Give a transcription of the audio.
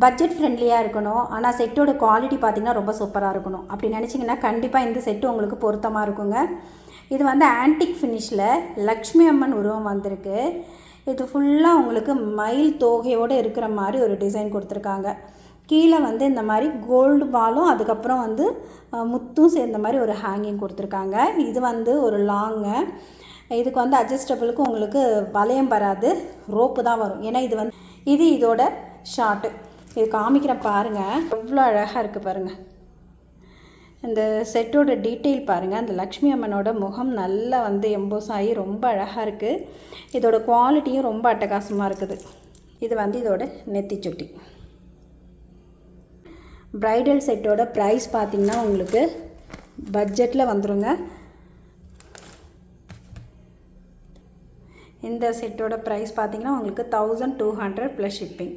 Budget ஃப்ரெண்ட்லியாக இருக்கணும், ஆனால் செட்டோட குவாலிட்டி பார்த்திங்கன்னா ரொம்ப சூப்பராக இருக்கணும் அப்படி நினச்சிங்கன்னா கண்டிப்பாக இந்த செட்டு உங்களுக்கு பொருத்தமாக இருக்குங்க. இது வந்து ஆன்டிக் ஃபினிஷில் லக்ஷ்மி அம்மன் உருவம் வந்திருக்கு. இது ஃபுல்லாக உங்களுக்கு மயில் தோகையோடு இருக்கிற மாதிரி ஒரு டிசைன் கொடுத்துருக்காங்க. கீழே வந்து இந்த மாதிரி கோல்டு பாலும் அதுக்கப்புறம் வந்து முத்தும் சேர்ந்த மாதிரி ஒரு ஹேங்கிங் கொடுத்துருக்காங்க. இது வந்து ஒரு லாங்கு. இதுக்கு வந்து அட்ஜஸ்டபிளுக்கு உங்களுக்கு வளையம் வராது, ரோப்பு தான் வரும். ஏன்னா இது இதோட ஷார்ட்டு. இது காமிக்கிறேன் பாருங்கள், எவ்வளோ அழகாக இருக்குது பாருங்கள். இந்த செட்டோட டீட்டெயில் பாருங்கள். அந்த லக்ஷ்மி அம்மனோட முகம் நல்லா வந்து எம்போஸ் ஆகி ரொம்ப அழகாக இருக்குது. இதோட குவாலிட்டியும் ரொம்ப அட்டகாசமாக இருக்குது. இது வந்து இதோட நெத்திச்சுட்டி. ப்ரைடல் செட்டோட ப்ரைஸ் பார்த்திங்கன்னா உங்களுக்கு பட்ஜெட்டில் வந்துடுங்க. இந்த செட்டோட ப்ரைஸ் பார்த்திங்கன்னா உங்களுக்கு 1200 ப்ளஸ் ஷிப்பிங்.